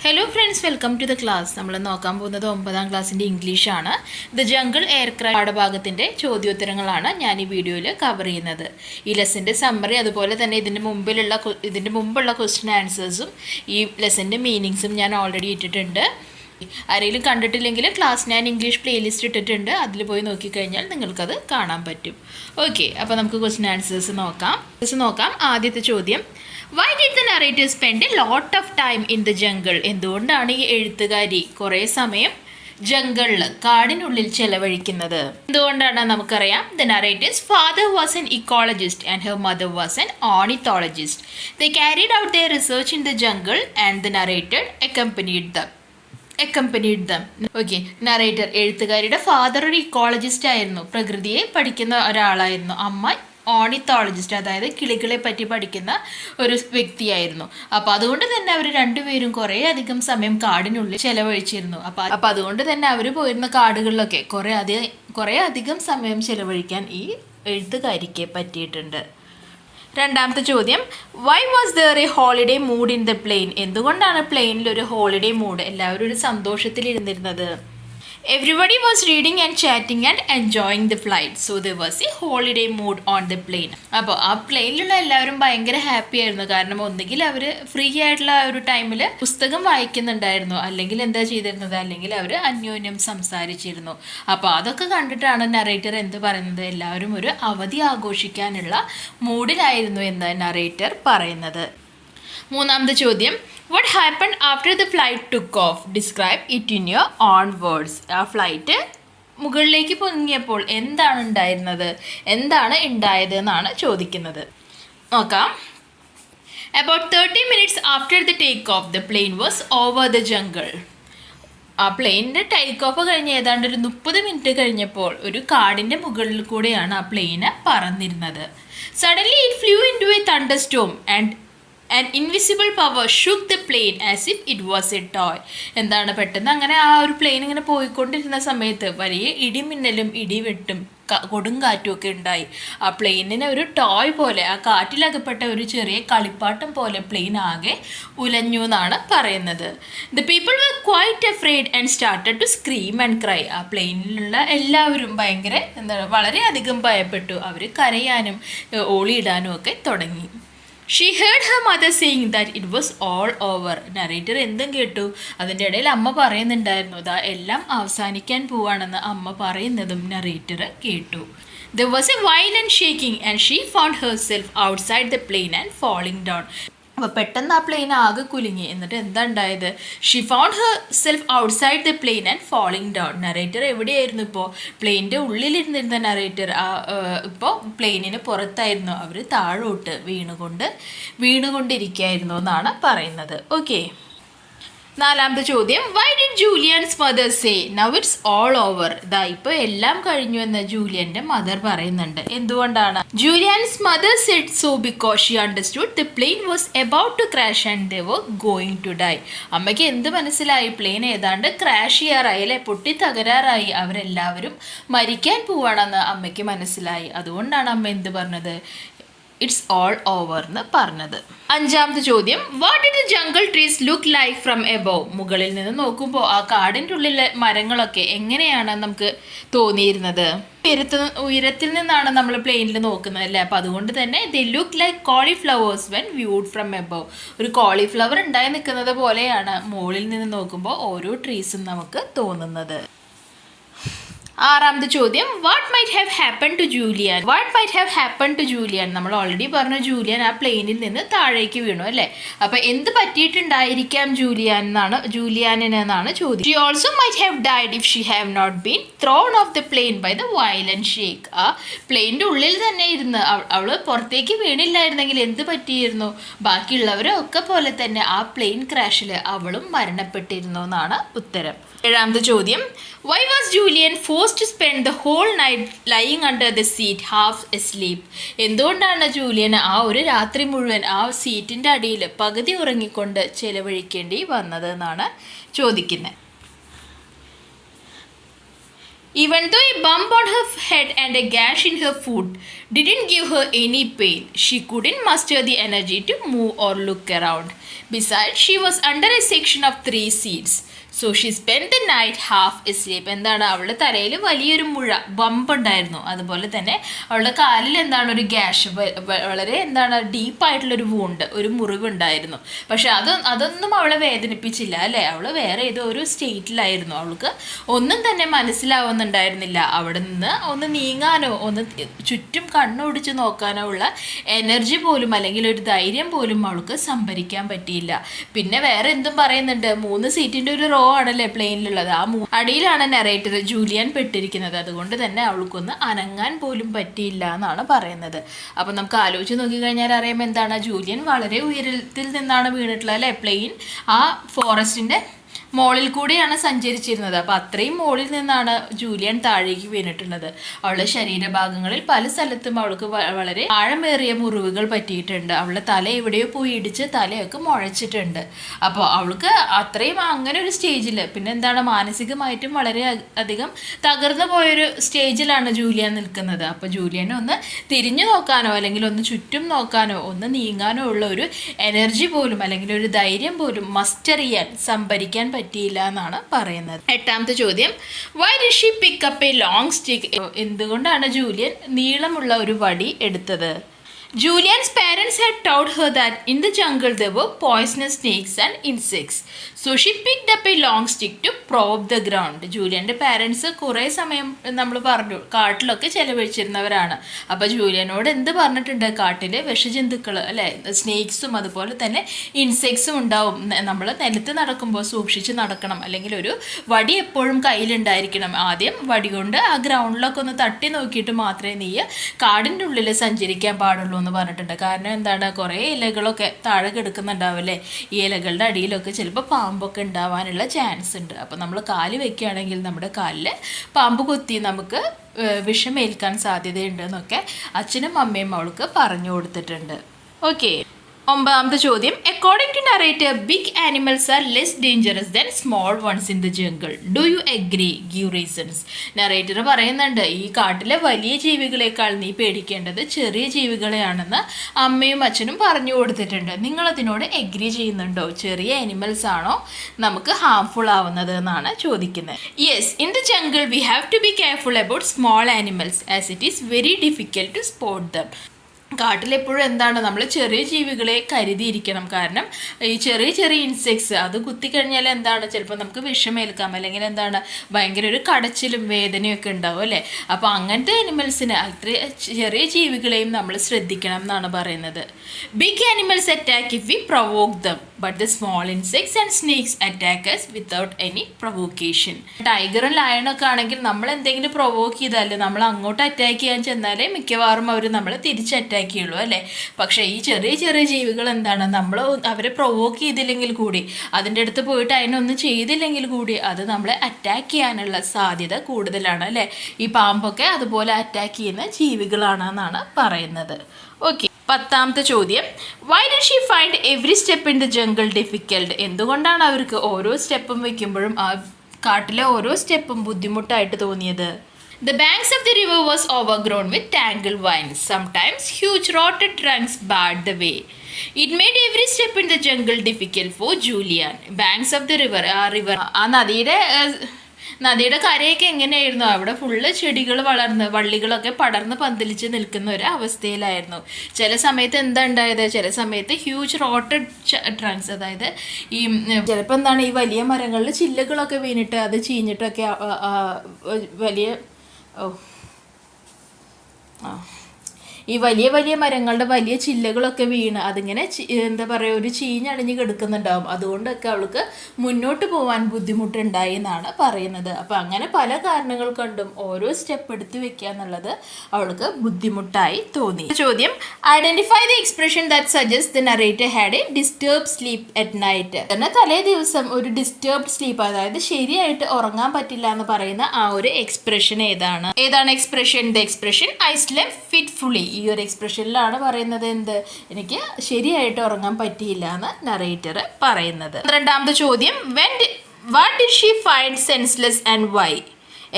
Hello friends, welcome to the class. നമ്മൾ നോക്കാൻ പോകുന്നത് 9ാം ക്ലാസ്സിൻ്റെ ഇംഗ്ലീഷാണ്. ദ ജംഗിൾ എയർക്രാഫ്റ്റ് പാഠഭാഗത്തിൻ്റെ ചോദ്യോത്തരങ്ങളാണ് ഞാൻ ഈ വീഡിയോയിൽ കവർ ചെയ്യുന്നത്. ഈ ലെസൻ്റെ സമ്മറി അതുപോലെ തന്നെ ഇതിൻ്റെ മുമ്പുള്ള ക്വസ്റ്റ്യൻ ആൻസേഴ്സും ഈ ലെസൻ്റെ മീനിങ്സും ഞാൻ ഓൾറെഡി ഇട്ടിട്ടുണ്ട്. ആരെങ്കിലും കണ്ടിട്ടില്ലെങ്കിൽ ക്ലാസ് 9 ഇംഗ്ലീഷ് പ്ലേലിസ്റ്റ് ഇട്ടിട്ടുണ്ട്. അതിൽ പോയി നോക്കിക്കഴിഞ്ഞാൽ നിങ്ങൾക്കത് കാണാൻ പറ്റും. ഓക്കെ, അപ്പോൾ നമുക്ക് ക്വസ്റ്റ്യൻ ആൻസേഴ്സ് നോക്കാം. ആദ്യത്തെ ചോദ്യം, why did the narrator spend a lot of time in the jungle? എന്തുകൊണ്ടാണ് ഈ എഴുത്തുകാരി കുറേ സമയം ജംഗിളിൽ കാടിനുള്ളിൽ ചെലവഴിക്കുന്നത്? എന്തുകൊണ്ടാണ് നമുക്കറിയാം. The narrator's father was an ecologist and her mother was an ornithologist. They carried out their research in the jungle and the narrator accompanied them. Okay, narrator എഴുത്തുകാരിയുടെ ഫാദർ ഒരു ഇക്കോളജിസ്റ്റ് ആയിരുന്നു, പ്രകൃതിയെ പഠിക്കുന്ന ഒരാളായിരുന്നു. അമ്മ ഓർണിത്തോളജിസ്റ്റ്, അതായത് കിളികളെ പറ്റി പഠിക്കുന്ന ഒരു വ്യക്തിയായിരുന്നു. അപ്പോൾ അതുകൊണ്ട് തന്നെ അവർ രണ്ടുപേരും കുറേ അധികം സമയം കാടിനുള്ളിൽ ചെലവഴിച്ചിരുന്നു. അപ്പോൾ അതുകൊണ്ട് തന്നെ അവർ പോയിരുന്ന കാടുകളിലൊക്കെ കുറേ അധികം സമയം ചെലവഴിക്കാൻ ഈ എഴുത്തുകാരിക്ക് പറ്റിയിട്ടുണ്ട്. രണ്ടാമത്തെ ചോദ്യം, why was there A holiday mood in the plain? എന്തുകൊണ്ടാണ് പ്ലെയിനിൽ ഒരു ഹോളിഡേ മൂഡ്, എല്ലാവരും ഒരു സന്തോഷത്തിലിരുന്നിരുന്നത്? Everybody was reading and chatting and enjoying the flight. So there was a holiday mood on the plane. അപ്പോൾ ആ പ്ലെയിനിലുള്ള എല്ലാവരും ഭയങ്കര ഹാപ്പി ആയിരുന്നു. കാരണം ഒന്നുകിൽ അവർ ഫ്രീ ആയിട്ടുള്ള ഒരു ടൈമിൽ പുസ്തകം വായിക്കുന്നുണ്ടായിരുന്നു, അല്ലെങ്കിൽ എന്താ ചെയ്തിരുന്നത്, അല്ലെങ്കിൽ അവർ അന്യോന്യം സംസാരിച്ചിരുന്നു. അപ്പോൾ അതൊക്കെ കണ്ടിട്ടാണ് നറേറ്റർ എന്ത് പറയുന്നത്, എല്ലാവരും ഒരു അവധി ആഘോഷിക്കാനുള്ള മൂഡിലായിരുന്നു എന്ന് നറേറ്റർ പറയുന്നത്. മൂന്നാമത്തെ ചോദ്യം, what happened after the flight took off? Describe it in your own words. ആ ഫ്ലൈറ്റ് മുകളിലേക്ക് പൊങ്ങിയപ്പോൾ എന്താണ് ഉണ്ടായത് എന്നാണ് ചോദിക്കുന്നത്. നോക്കാം. About 30 minutes after the take off, the plane was over the jungle. ആ പ്ലെയിനിൻ്റെ ടേക്ക് ഓഫ് കഴിഞ്ഞ് ഏതാണ്ട് ഒരു 30 മിനിറ്റ് കഴിഞ്ഞപ്പോൾ ഒരു കാടിൻ്റെ മുകളിൽ കൂടെയാണ് ആ പ്ലെയിന് പറന്നിരുന്നത്. Suddenly it flew into a thunderstorm and an invisible power shook the plane as if it was a toy. എന്താണ്, പെട്ടെന്ന് അങ്ങനെ ആ ഒരു പ്ലെയിൻ ഇങ്ങനെ പോയിക്കൊണ്ടിരുന്ന സമയത്ത് വലിയ ഇടിമിന്നലും ഇടിവെട്ടും കൊടുങ്കാറ്റും ഒക്കെ ഉണ്ടായി. ആ പ്ലെയിനിന് ഒരു ടോയ് പോലെ, ആ കാറ്റിലകപ്പെട്ട ഒരു ചെറിയ കളിപ്പാട്ടം പോലെ പ്ലെയിൻ ആകെ ഉലഞ്ഞു എന്നാണ് പറയുന്നത്. The people were quite afraid and started to scream and cry. ആ പ്ലെയിനിലുള്ള എല്ലാവരും വളരെയധികം ഭയപ്പെട്ടു. അവർ കരയാനും ഓളിയിടാനും ഒക്കെ തുടങ്ങി. She heard her mother saying that it was all over. Narrator എന്തും കേട്ടു. അതിൻ്റെ ഇടയിൽ അമ്മ പറയുന്നുണ്ടായിരുന്നു, ഇതാ എല്ലാം അവസാനിക്കാൻ പോവാണെന്ന് അമ്മ പറയുന്നതും നറേറ്റർ കേട്ടു. There was a violent shaking and she found herself outside the plane and falling down. അപ്പോൾ പെട്ടെന്ന് ആ പ്ലെയിൻ ആകെ കുലുങ്ങി. എന്നിട്ട് എന്താ ഉണ്ടായത്? She found herself outside the plane and falling down. Narrator എവിടെയായിരുന്നു? ഇപ്പോൾ പ്ലെയിനിൻ്റെ ഉള്ളിലിരുന്നിരുന്ന നറേറ്റർ ഇപ്പോൾ പ്ലെയിനിന് പുറത്തായിരുന്നു. അവർ താഴോട്ട് വീണുകൊണ്ടിരിക്കുകയായിരുന്നു എന്നാണ് പറയുന്നത്. ഓക്കെ, നാലാമത്തെ ചോദ്യം, why did Julian's mother say now it's all over? ഇതാ ഇപ്പോൾ എല്ലാം കഴിഞ്ഞു എന്ന് ജൂലിയൻ്റെ മദർ പറയുന്നുണ്ട്. എന്തുകൊണ്ടാണ്? Julian's mother said so because she understood the plane was about to crash and they were going to die. അമ്മയ്ക്ക് എന്ത് മനസ്സിലായി? പ്ലെയിൻ ഏതാണ്ട് ക്രാഷ് ചെയ്യാറായി, അല്ലെ, പൊട്ടി തകരാറായി, അവരെല്ലാവരും മരിക്കാൻ പോവാണെന്ന് അമ്മയ്ക്ക് മനസ്സിലായി. അതുകൊണ്ടാണ് അമ്മ എന്ത് പറഞ്ഞത്? ഇറ്റ്സ് ഓൾ ഓവർ എന്ന് പറഞ്ഞത്. അഞ്ചാമത്തെ ചോദ്യം, what did the jungle trees look like from above? മുകളിൽ നിന്ന് നോക്കുമ്പോൾ ആ കാടിൻ്റെ ഉള്ളിലെ മരങ്ങളൊക്കെ എങ്ങനെയാണ് നമുക്ക് തോന്നിയിരുന്നത്? ഉയരത്തിൽ നിന്നാണ് നമ്മൾ പ്ലെയിനിൽ നോക്കുന്നത്, അല്ലേ? അപ്പോൾ അതുകൊണ്ട് തന്നെ they look like cauliflowers when viewed from above. ഒരു കോളിഫ്ലവർ ഉണ്ടായി നിൽക്കുന്നത് പോലെയാണ് മുകളിൽ നിന്ന് നോക്കുമ്പോൾ ഓരോ ട്രീസും നമുക്ക് തോന്നുന്നത്. ആറാമത്തെ ചോദ്യം, what might have happen to Julian? നമ്മൾ ഓൾറെഡി പറഞ്ഞു, ജൂലിയൻ ആ പ്ലെയിനിൽ നിന്ന് താഴേക്ക് വീണു, അല്ലേ? അപ്പോൾ എന്ത് പറ്റിയിട്ടുണ്ടായിരിക്കാം ജൂലിയാനിന് എന്നാണ് ചോദ്യം. She also might have died if she have not been thrown off the plane by the violent shake. ആ പ്ലെയിനിൻ്റെ ഉള്ളിൽ തന്നെ ഇരുന്ന് അവൾ പുറത്തേക്ക് വീണില്ലായിരുന്നെങ്കിൽ എന്ത് പറ്റിയിരുന്നു? ബാക്കിയുള്ളവരൊക്കെ പോലെ തന്നെ ആ പ്ലെയിൻ ക്രാഷിൽ അവളും മരണപ്പെട്ടിരുന്നു എന്നാണ് ഉത്തരം. ഏഴാമത്തെ ചോദ്യം, why was Julian forced to spend the whole night lying under the seat half asleep? എന്തുകൊണ്ടാണ് ജൂലിയൻ ആ ഒരു രാത്രി മുഴുവൻ ആ സീറ്റിൻ്റെ അടിയിൽ പകുതി ഉറങ്ങിക്കൊണ്ട് ചെലവഴിക്കേണ്ടി വന്നത് എന്നാണ് ചോദിക്കുന്നത്. Even though a bump on her head and a gash in her foot didn't give her any pain, she couldn't muster the energy to move or look around. Besides, she was under a section of 3 seats. So she spend the night half asleep. എന്താണ്, അവളുടെ തലയിൽ വലിയൊരു bump ഉണ്ടായിരുന്നു. അതുപോലെ തന്നെ അവളുടെ കാലിൽ എന്താണ് ഒരു ഗ്യാഷ്, വളരെ എന്താണ് ഡീപ്പായിട്ടുള്ളൊരു വൂണ്ട്, ഒരു മുറിവുണ്ടായിരുന്നു. പക്ഷെ അതൊന്നും അവളെ വേദനിപ്പിച്ചില്ല അല്ലേ. അവൾ വേറെ ഏതോ ഒരു സ്റ്റേറ്റിലായിരുന്നു. അവൾക്ക് ഒന്നും തന്നെ മനസ്സിലാവുന്നുണ്ടായിരുന്നില്ല. അവിടെ നിന്ന് ഒന്ന് നീങ്ങാനോ ഒന്ന് ചുറ്റും കണ്ണോടിച്ച് നോക്കാനോ ഉള്ള എനർജി പോലും അല്ലെങ്കിൽ ഒരു ധൈര്യം പോലും അവൾക്ക് സംഭരിക്കാൻ പറ്റിയില്ല. പിന്നെ വേറെ എന്തും പറയുന്നുണ്ട്, 3 സീറ്റിൻ്റെ ഒരു റോ ആണല്ലേ പ്ലെയിനിലുള്ളത്. അടിയിലാണ് നറേറ്റർ ജൂലിയൻ പെട്ടിരിക്കുന്നത്. അതുകൊണ്ട് തന്നെ അവൾക്കൊന്ന് അനങ്ങാൻ പോലും പറ്റിയില്ല എന്നാണ് പറയുന്നത്. അപ്പം നമുക്ക് ആലോചിച്ച് നോക്കിക്കഴിഞ്ഞാൽ അറിയാം എന്താണ്, ജൂലിയൻ വളരെ ഉയരത്തിൽ നിന്നാണ് വീണിട്ടുള്ളത് അല്ലേ. പ്ലെയിൻ ആ ഫോറസ്റ്റിൻ്റെ മോളിൽ കൂടിയാണ് സഞ്ചരിച്ചിരുന്നത്. അപ്പോൾ അത്രയും മോളിൽ നിന്നാണ് ജൂലിയൻ താഴേക്ക് വീണിട്ടുള്ളത്. അവളുടെ ശരീരഭാഗങ്ങളിൽ പല സ്ഥലത്തും അവൾക്ക് വളരെ ആഴമേറിയ മുറിവുകൾ പറ്റിയിട്ടുണ്ട്. അവളുടെ തല എവിടെയോ പോയി ഇടിച്ച് തലയൊക്കെ മുഴച്ചിട്ടുണ്ട്. അപ്പോൾ അവൾക്ക് അത്രയും അങ്ങനെ ഒരു സ്റ്റേജിൽ, പിന്നെ എന്താണ്, മാനസികമായിട്ടും വളരെ അധികം തകർന്നു പോയൊരു സ്റ്റേജിലാണ് ജൂലിയൻ നിൽക്കുന്നത്. അപ്പോൾ ജൂലിയനെ ഒന്ന് തിരിഞ്ഞു നോക്കാനോ അല്ലെങ്കിൽ ഒന്ന് ചുറ്റും നോക്കാനോ ഒന്ന് നീങ്ങാനോ ഉള്ള ഒരു എനർജി പോലും അല്ലെങ്കിൽ ഒരു ധൈര്യം പോലും മസ്റ്റർ ചെയ്യാൻ സംഭരിക്കാൻ പറ്റിയില്ല എന്നാണ് പറയുന്നത്. 8ാമത്തെ ചോദ്യം, why did she pick up A long stick? എന്തുകൊണ്ടാണ് ജൂലിയൻ നീളമുള്ള ഒരു വടി എടുത്തത്? Julian's parents had taught her that in the jungle there were poisonous snakes and insects. So she picked up a long stick to probe the ground. ജൂലിയൻ്റെ parents കുറേ സമയം നമ്മൾ പറഞ്ഞു കാട്ടിലൊക്കെ ചെലവഴിച്ചിരുന്നവരാണ്. അപ്പോൾ ജൂലിയനോട് എന്ത് പറഞ്ഞിട്ടുണ്ട്, കാട്ടിലെ വിഷജന്തുക്കൾ അല്ലേ, സ്നേക്സും അതുപോലെ തന്നെ ഇൻസെക്ട്സും ഉണ്ടാവും. നമ്മൾ നിലത്ത് നടക്കുമ്പോൾ സൂക്ഷിച്ച് നടക്കണം, അല്ലെങ്കിൽ ഒരു വടി എപ്പോഴും കയ്യിലുണ്ടായിരിക്കണം. ആദ്യം വടി കൊണ്ട് ആ ഗ്രൗണ്ടിലൊക്കെ ഒന്ന് തട്ടി നോക്കിയിട്ട് മാത്രമേ നീ കാടിൻ്റെ ഉള്ളിൽ സഞ്ചരിക്കാൻ പാടുള്ളൂ എന്ന് പറഞ്ഞിട്ടുണ്ട്. കാരണം എന്താണ്, കുറേ ഇലകളൊക്കെ താഴെ കിടക്കുന്നുണ്ടാവില്ലേ, ഈ ഇലകളുടെ അടിയിലൊക്കെ ചിലപ്പോൾ പാമ്പൊക്കെ ഉണ്ടാവാനുള്ള ചാൻസ് ഉണ്ട്. അപ്പോൾ നമ്മൾ കാല് വെക്കുകയാണെങ്കിൽ നമ്മുടെ കാലിൽ പാമ്പ് കൊത്തി നമുക്ക് വിഷമേൽക്കാൻ സാധ്യതയുണ്ടെന്നൊക്കെ അച്ഛനും അമ്മയും അവൾക്ക് പറഞ്ഞു കൊടുത്തിട്ടുണ്ട്. ഓക്കെ, 9ാമത്തെ ചോദ്യം, according to narrator big animals are less dangerous than small ones in the jungle. Do you agree? Give reasons. Narrator പറയുന്നുണ്ട്, ഈ കാട്ടിലെ വലിയ ജീവികളെക്കാൾ നീ പേടിക്കേണ്ടത് ചെറിയ ജീവികളെയാണെന്ന് അമ്മയും അച്ഛനും പറഞ്ഞു കൊടുത്തിട്ടുണ്ട്. നിങ്ങളതിനോട് എഗ്രി ചെയ്യുന്നുണ്ടോ? ചെറിയ ആനിമൽസ് ആണോ നമുക്ക് ഹാംഫുൾ ആവുന്നത് എന്നാണ് ചോദിക്കുന്നത്. Yes, in the jungle we have to be careful about small animals as it is very difficult to spot them. കാട്ടിലെപ്പോഴും എന്താണ്, നമ്മൾ ചെറിയ ജീവികളെ കരുതിയിരിക്കണം. കാരണം ഈ ചെറിയ ചെറിയ ഇൻസെക്ട്സ് അത് കുത്തിക്കഴിഞ്ഞാൽ എന്താണ്, ചിലപ്പോൾ നമുക്ക് വിഷമേൽക്കാം, അല്ലെങ്കിൽ എന്താണ് ഭയങ്കര ഒരു കടച്ചിലും വേദനയൊക്കെ ഉണ്ടാവും അല്ലേ. അപ്പോൾ അങ്ങനത്തെ ആനിമൽസിന് അത്ര ചെറിയ ജീവികളെയും നമ്മൾ ശ്രദ്ധിക്കണം എന്നാണ് പറയുന്നത്. Big animals attack if we provoke them, but the small insects and snakes attack us without any provocation. ടൈഗറും ലയണൊക്കെ ആണെങ്കിൽ നമ്മൾ എന്തെങ്കിലും പ്രൊവോക്ക് ചെയ്താൽ, നമ്മൾ അങ്ങോട്ട് അറ്റാക്ക് ചെയ്യാൻ ചെന്നാലേ മിക്കവാറും അവർ നമ്മളെ തിരിച്ച് അറ്റാക്ക് ചെയ്യുള്ളൂ അല്ലേ. പക്ഷേ ഈ ചെറിയ ചെറിയ ജീവികൾ എന്താണ്, നമ്മൾ അവരെ പ്രൊവോക്ക് ചെയ്തില്ലെങ്കിൽ കൂടി, അതിൻ്റെ അടുത്ത് പോയിട്ട് അതിനൊന്നും ചെയ്തില്ലെങ്കിൽ കൂടി അത് നമ്മളെ അറ്റാക്ക് ചെയ്യാനുള്ള സാധ്യത കൂടുതലാണ് അല്ലേ. ഈ പാമ്പൊക്കെ അതുപോലെ അറ്റാക്ക് ചെയ്യുന്ന ജീവികളാണെന്നാണ് പറയുന്നത്. ഓക്കെ, 10ാമത്തെ ചോദ്യം, why did she find every step in the jungle difficult? എന്തുകൊണ്ടാണ് അവർക്ക് ഓരോ സ്റ്റെപ്പും വെക്കുമ്പോഴും ആ കാട്ടിലെ ഓരോ സ്റ്റെപ്പും ബുദ്ധിമുട്ടായിട്ട് തോന്നിയത്? The banks of the river was overgrown with tangled vines. Sometimes huge rotted trunks barred the way. It made every step in the jungle difficult for Julian. Banks of the river, ആ നദിയുടെ കരയൊക്കെ എങ്ങനെയായിരുന്നു, അവിടെ full ചെടികൾ വളർന്ന് വള്ളികളൊക്കെ പടർന്ന് പന്തലിച്ച് നിൽക്കുന്ന ഒരു അവസ്ഥയിലായിരുന്നു. ചില സമയത്ത് എന്താ ഉണ്ടായത്, ചില സമയത്ത് ഹ്യൂജ് റോട്ടഡ് ട്രങ്ക്സ്, അതായത് ഈ ചിലപ്പോൾ എന്താണ്, ഈ വലിയ മരങ്ങളിൽ ചില്ലകളൊക്കെ വീണിട്ട് അത് ചീഞ്ഞിട്ടൊക്കെ വലിയ ഈ വലിയ വലിയ മരങ്ങളുടെ വലിയ ചില്ലകളൊക്കെ വീണ് അതിങ്ങനെ എന്താ പറയുക, ഒരു ചീഞ്ഞടിഞ്ഞ് കിടക്കുന്നുണ്ടാവും. അതുകൊണ്ടൊക്കെ അവൾക്ക് മുന്നോട്ട് പോകാൻ ബുദ്ധിമുട്ടുണ്ടായി എന്നാണ് പറയുന്നത്. അപ്പോൾ അങ്ങനെ പല കാരണങ്ങൾ കൊണ്ടും ഓരോ സ്റ്റെപ്പ് എടുത്ത് വെക്കുക എന്നുള്ളത് അവൾക്ക് ബുദ്ധിമുട്ടായി തോന്നി. ചോദ്യം, identify the expression that suggest the narrator had A disturbed sleep at night. എന്നാൽ തലേ ദിവസം ഒരു ഡിസ്റ്റർബ്ഡ് സ്ലീപ്പ്, അതായത് ശരിയായിട്ട് ഉറങ്ങാൻ പറ്റില്ല എന്ന് പറയുന്ന ആ ഒരു എക്സ്പ്രഷൻ ഏതാണ് expression? The expression I slept fitfully. ഈ ഒരു എക്സ്പ്രഷനിലാണ് പറയുന്നത് എന്ത്, എനിക്ക് ശരിയായിട്ട് ഉറങ്ങാൻ പറ്റിയില്ല എന്ന് നറേറ്റർ പറയുന്നത്. 12ാമത്തെ ചോദ്യം, what did she find senseless and why?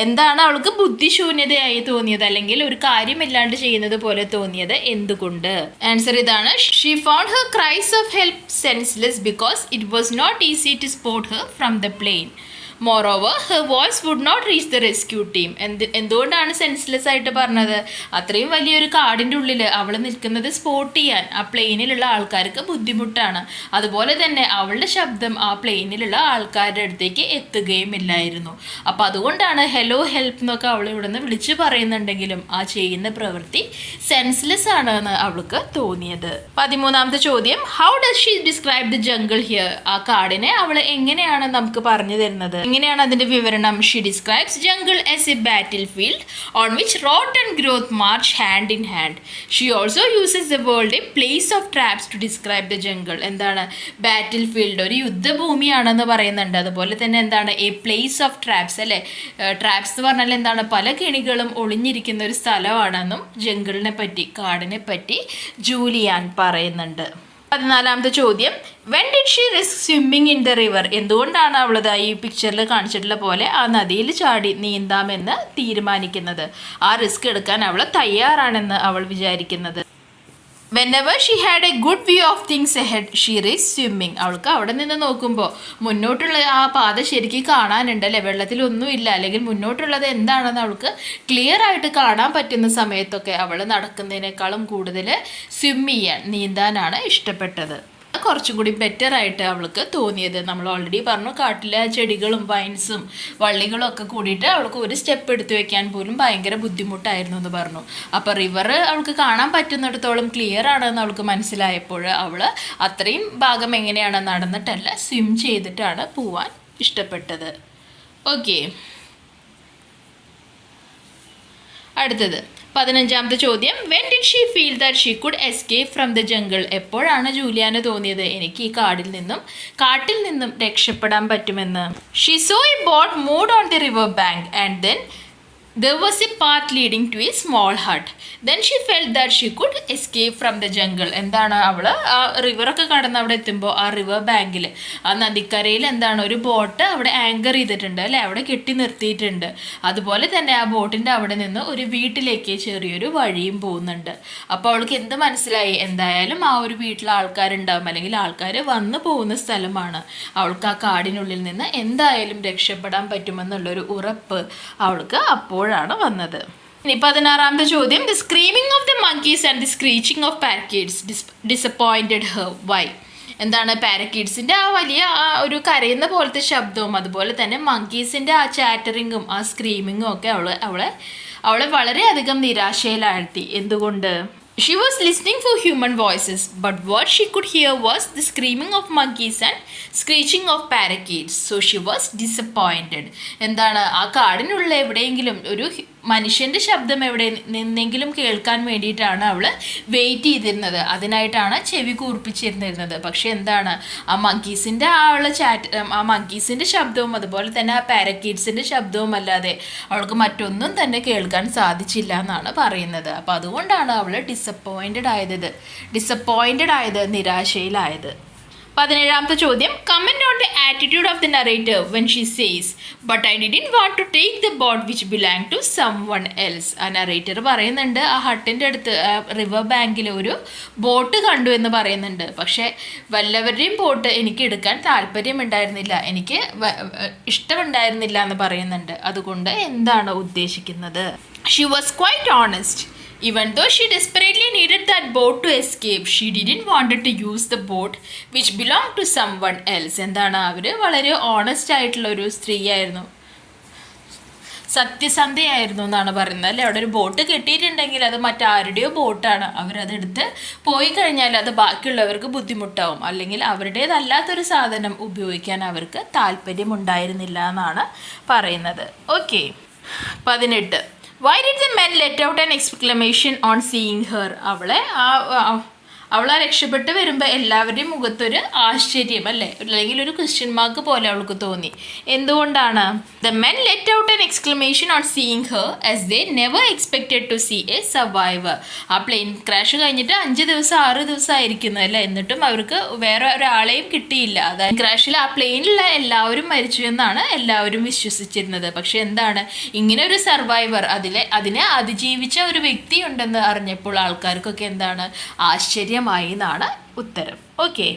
എന്താണ് അവൾക്ക് ബുദ്ധിശൂന്യതയായി തോന്നിയത്, അല്ലെങ്കിൽ ഒരു കാര്യമില്ലാണ്ട് ചെയ്യുന്നത് പോലെ തോന്നിയത് എന്തുകൊണ്ട്? ആൻസർ ഇതാണ്. She found her cries of help senseless because it was not easy to spot her from the plane. Moreover her voice would not reach the rescue team. എന്തുകൊണ്ടാണ് സെൻസ്ലെസ് ആയിട്ട് പറഞ്ഞത്? അത്രയും വലിയൊരു കാടിൻ്റെ ഉള്ളിൽ അവൾ നിൽക്കുന്നത് സ്പോട്ട് ചെയ്യാൻ ആ പ്ലെയിനിലുള്ള ആൾക്കാർക്ക് ബുദ്ധിമുട്ടാണ്. അതുപോലെ തന്നെ അവളുടെ ശബ്ദം ആ പ്ലെയിനിലുള്ള ആൾക്കാരുടെ അടുത്തേക്ക് എത്തുകയും ഇല്ലായിരുന്നു. അപ്പം അതുകൊണ്ടാണ് ഹലോ ഹെൽപ്പ് എന്നൊക്കെ അവൾ ഇവിടെ നിന്ന് വിളിച്ചു പറയുന്നുണ്ടെങ്കിലും ആ ചെയ്യുന്ന പ്രവൃത്തി സെൻസ്ലെസ് ആണെന്ന് അവൾക്ക് തോന്നിയത്. 13ാമത്തെ ചോദ്യം, how does she describe the jungle here? ആ കാടിനെ അവൾ എങ്ങനെയാണ് നമുക്ക് പറഞ്ഞു തരുന്നത്? എങ്ങനെയാണ് അതിന്റെ വിവരണം? She describes jungle as a battle field on which rot and growth march hand in hand. She also uses the world a place of traps to describe the jungle. എന്താണ് ബാറ്റിൽ ഫീൽഡ്? ഒരു യുദ്ധഭൂമിയാണെന്ന് പറയുന്നുണ്ട്. അതുപോലെ തന്നെ എന്താണ് a place of traps, അല്ലേ? Traps എന്ന് പറഞ്ഞാൽ എന്താണ്? പല കെണികളും ഒളിഞ്ഞിരിക്കുന്ന ഒരു സ്ഥലമാണെന്നും ജംഗിളിനെ പറ്റി, കാടിനെ പറ്റി ജൂലിയാൻ പറയുന്നുണ്ട്. 14ാമത്തെ ചോദ്യം, when did she risk swimming in the river? എന്തുകൊണ്ടാണ് അവളത് ഈ പിക്ചറിൽ കാണിച്ചിട്ടുള്ള പോലെ ആ നദിയിൽ ചാടി നീന്താമെന്ന് തീരുമാനിക്കുന്നത്? ആ റിസ്ക് എടുക്കാൻ അവൾ തയ്യാറാണെന്ന് അവൾ വിചാരിക്കുന്നത്. Whenever she had a good view of things ahead, she risked swimming. അവൾക്ക് അവിടെ നിന്ന് നോക്കുമ്പോൾ മുന്നോട്ടുള്ള ആ പാത ശരിക്കും കാണാനുണ്ട്, അല്ലേ? വെള്ളത്തിലൊന്നുമില്ല, അല്ലെങ്കിൽ മുന്നോട്ടുള്ളത് എന്താണെന്ന് അവൾക്ക് ക്ലിയർ ആയിട്ട് കാണാൻ പറ്റുന്ന സമയത്തൊക്കെ അവൾ നടക്കുന്നതിനേക്കാളും കൂടുതൽ നീന്താനാണ് ഇഷ്ടപ്പെട്ടത്. കുറച്ചും കൂടി ബെറ്റർ ആയിട്ട് അവൾക്ക് തോന്നിയത്. നമ്മൾ ഓൾറെഡി പറഞ്ഞു, കാട്ടിലെ ചെടികളും വൈൻസും വള്ളികളും ഒക്കെ കൂടിയിട്ട് അവൾക്ക് ഒരു സ്റ്റെപ്പ് എടുത്തു വെക്കാൻ പോലും ഭയങ്കര ബുദ്ധിമുട്ടായിരുന്നു എന്ന് പറഞ്ഞു. അപ്പോൾ റിവർ അവൾക്ക് കാണാൻ പറ്റുന്നിടത്തോളം ക്ലിയർ ആണെന്ന് അവൾക്ക് മനസ്സിലായപ്പോൾ അവൾ അത്രയും ഭാഗം എങ്ങനെയാണ് നടന്നിട്ടല്ല സ്വിം ചെയ്തിട്ടാണ് പോവാൻ ഇഷ്ടപ്പെട്ടത്. ഓക്കെ, അടുത്തത് 15ാമത്തെ ചോദ്യം, when did she feel that she could escape from the jungle? എപ്പോഴാണ് ജൂലിയാന് തോന്നിയത് എനിക്ക് ഈ കാട്ടിൽ നിന്നും രക്ഷപ്പെടാൻ പറ്റുമെന്ന്? She so A boat moved on the river bank and then there was a path leading to a small hut. Then she felt that she could escape from the jungle. എന്താണ് അവൾ ആ റിവറൊക്കെ കടന്ന് അവിടെ എത്തുമ്പോൾ ആ റിവർ ബാങ്കിൽ, ആ നദിക്കരയിൽ എന്താണ് ഒരു ബോട്ട് അവിടെ ആങ്കർ ചെയ്തിട്ടുണ്ട്, അല്ലേ? അവിടെ കെട്ടി നിർത്തിയിട്ടുണ്ട്. അതുപോലെ തന്നെ ആ ബോട്ടിൻ്റെ അവിടെ നിന്ന് ഒരു വീട്ടിലേക്ക് ചെറിയൊരു വഴിയും പോകുന്നുണ്ട്. അപ്പോൾ അവൾക്ക് എന്ത് മനസ്സിലായി? എന്തായാലും ആ ഒരു വീട്ടിൽ ആൾക്കാരുണ്ടാവും, അല്ലെങ്കിൽ ആൾക്കാർ വന്നു പോകുന്ന സ്ഥലമാണ്. അവൾക്ക് ആ കാടിനുള്ളിൽ നിന്ന് എന്തായാലും രക്ഷപ്പെടാൻ പറ്റുമെന്നുള്ളൊരു ഉറപ്പ് അവൾക്ക് അപ്പോൾ വന്നത്. ഇനി 16ാമത്തെ ചോദ്യം, the screaming of the monkeys and the screeching of parakeets disappointed her. Why? എന്താണ് പാരക്കീറ്റ്സിൻ്റെ ആ വലിയ ഒരു കരയുന്ന പോലത്തെ ശബ്ദവും അതുപോലെ തന്നെ മങ്കീസിൻ്റെ ആ ചാറ്ററിങ്ങും ആ സ്ക്രീമിങ്ങും ഒക്കെ അവളെ വളരെയധികം നിരാശയിലാഴ്ത്തി. എന്തുകൊണ്ട്? She was listening for human voices, but what she could hear was the screaming of monkeys and screeching of parakeets. So she was disappointed. എന്താണ് ആ കാടിനുള്ള എവിടെയെങ്കിലും ഒരു മനുഷ്യൻ്റെ ശബ്ദം എവിടെ നിന്നെങ്കിലും കേൾക്കാൻ വേണ്ടിയിട്ടാണ് അവൾ വെയിറ്റ് ചെയ്തിരുന്നത്. അതിനായിട്ടാണ് ചെവി കൂർപ്പിച്ചിരുന്നിരുന്നത്. പക്ഷെ എന്താണ് ആ മങ്കീസിൻ്റെ ആ മങ്കീസിൻ്റെ ശബ്ദവും അതുപോലെ തന്നെ ആ പാരക്കീറ്റ്സിൻ്റെ ശബ്ദവും അല്ലാതെ അവൾക്ക് മറ്റൊന്നും തന്നെ കേൾക്കാൻ സാധിച്ചില്ല എന്നാണ് പറയുന്നത്. അപ്പോൾ അതുകൊണ്ടാണ് അവൾ ഡിസപ്പോയിൻറ്റഡ് ആയത്, നിരാശയിലായത്. 17ാമത്തെ ചോദ്യം, comment on the attitude of the narrator when she says but I didn't want to take the boat which belong to someone else. ആ നറേറ്റർ പറയുന്നുണ്ട് ആ ഹട്ടിൻ്റെ അടുത്ത് റിവർ ബാങ്കിൽ ഒരു ബോട്ട് കണ്ടു എന്ന് പറയുന്നുണ്ട്. പക്ഷേ വല്ലവരുടെയും ബോട്ട് എനിക്ക് എടുക്കാൻ താല്പര്യമുണ്ടായിരുന്നില്ല, എനിക്ക് ഇഷ്ടമുണ്ടായിരുന്നില്ല എന്ന് പറയുന്നുണ്ട്. അതുകൊണ്ട് എന്താണ് ഉദ്ദേശിക്കുന്നത്? She was quite honest. Even though she desperately needed that boat to escape, she didn't wanted to use the boat which belonged to someone else. എന്താണ് അവർ വളരെ ഓണസ്റ്റ് ആയിട്ടുള്ള ഒരു സ്ത്രീയായിരുന്നു, സത്യസന്ധയായിരുന്നു എന്നാണ് പറയുന്നത്, അല്ലേ? അവിടെ ഒരു ബോട്ട് കെട്ടിയിട്ടുണ്ടെങ്കിൽ അത് മറ്റാരുടെയോ ബോട്ടാണ്. അവരതെടുത്ത് പോയി കഴിഞ്ഞാൽ അത് ബാക്കിയുള്ളവർക്ക് ബുദ്ധിമുട്ടാവും, അല്ലെങ്കിൽ അവരുടേതല്ലാത്തൊരു സാധനം ഉപയോഗിക്കാൻ അവർക്ക് താല്പര്യമുണ്ടായിരുന്നില്ല എന്നാണ് പറയുന്നത്. Okay, 18. Why did the men let out an exclamation on seeing her? അവളെ അവൾ ആ രക്ഷപ്പെട്ട് വരുമ്പോൾ എല്ലാവരുടെയും മുഖത്തൊരു ആശ്ചര്യം അല്ലേ, അല്ലെങ്കിൽ ഒരു ക്വസ്റ്റ്യൻ മാർക്ക് പോലെ അവൾക്ക് തോന്നി. എന്തുകൊണ്ടാണ്? The men let out an exclamation on seeing her as they never expected to see a survivor. ആ പ്ലെയിൻ ക്രാഷ് കഴിഞ്ഞിട്ട് 5 ദിവസം 6 ദിവസം ആയിരിക്കുന്നു അല്ലേ, എന്നിട്ടും അവർക്ക് വേറെ ഒരാളെയും കിട്ടിയില്ല. അതായത് ക്രാഷിൽ ആ പ്ലെയിനിലുള്ള എല്ലാവരും മരിച്ചു എന്നാണ് എല്ലാവരും വിശ്വസിച്ചിരുന്നത്. പക്ഷെ എന്താണ്, ഇങ്ങനെ ഒരു സർവൈവർ, അതിനെ അതിജീവിച്ച ഒരു വ്യക്തി ഉണ്ടെന്ന് അറിഞ്ഞപ്പോൾ ആൾക്കാർക്കൊക്കെ എന്താണ്, ആശ്ചര്യമായി എന്നാണ് ഉത്തരം. Okay,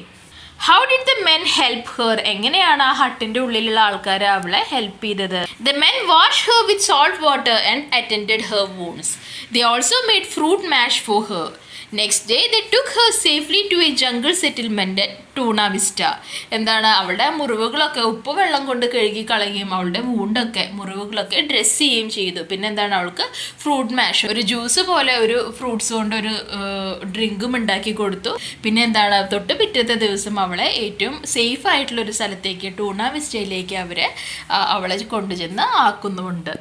how did the men help her? എങ്ങനെയാണ് ആ ഹട്ടിൻ്റെ ഉള്ളിലുള്ള ആൾക്കാർ അവളെ ഹെൽപ്പ് ചെയ്തത്? The men wash her with salt water and attended her wounds. They also made fruit mash for her. Next day they took her safely to a jungle settlement Tournavista. എന്താണ്, അവളുടെ മുറിവുകളൊക്കെ ഉപ്പ് വെള്ളം കൊണ്ട് കഴുകി കളയുകയും അവളുടെ മുറിവുകളൊക്കെ dress ചെയ്യുകയും ചെയ്തു. പിന്നെ എന്താണ്, അവൾക്ക് ഫ്രൂട്ട് മാഷ്, ഒരു ജ്യൂസ് പോലെ ഒരു ഫ്രൂട്ട്സ് കൊണ്ട് ഒരു ഡ്രിങ്കും ഉണ്ടാക്കി കൊടുത്തു. പിന്നെ എന്താണ്, തൊട്ട് പിറ്റത്തെ ദിവസം അവളെ ഏറ്റവും സേഫ് ആയിട്ടുള്ളൊരു സ്ഥലത്തേക്ക്, ടൂണ വിസ്റ്റയിലേക്ക് അവളെ കൊണ്ടുചെന്ന് ആക്കുന്നുമുണ്ട്.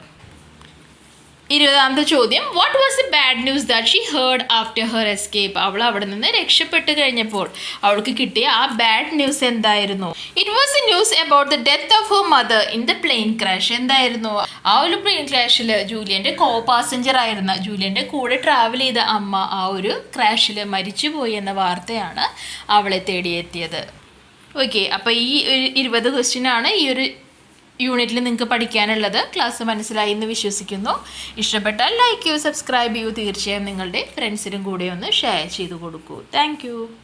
20ാമത്തെ ചോദ്യം, what was the bad news that she heard after her escape? അവൾ അവിടെ നിന്ന് രക്ഷപ്പെട്ട് കഴിഞ്ഞപ്പോൾ അവൾക്ക് കിട്ടിയ ആ ബാഡ് ന്യൂസ് എന്തായിരുന്നു? It was A news about the death of her mother in the plain crash. എന്തായിരുന്നു? ആ ഒരു പ്ലെയിൻ ക്രാഷിൽ ജൂലിയൻ്റെ പാസഞ്ചർ ആയിരുന്ന, ജൂലിയൻ്റെ കൂടെ ട്രാവൽ ചെയ്ത അമ്മ ആ ഒരു ക്രാഷിൽ മരിച്ചുപോയി എന്ന വാർത്തയാണ് അവളെ തേടിയെത്തിയത്. ഓക്കെ, അപ്പോൾ ഈ 20 ക്വസ്റ്റ്യനാണ് ഈ ഒരു യൂണിറ്റിൽ നിങ്ങൾക്ക് പഠിക്കാനുള്ളത്. ക്ലാസ് മനസ്സിലായി എന്ന് വിശ്വസിക്കുന്നു. ഇഷ്ടപ്പെട്ടാൽ ലൈക്ക് ചെയ്യൂ, സബ്സ്ക്രൈബ് ചെയ്യൂ. തീർച്ചയായും നിങ്ങളുടെ ഫ്രണ്ട്സിനും കൂടെ ഒന്ന് ഷെയർ ചെയ്ത് കൊടുക്കൂ. താങ്ക്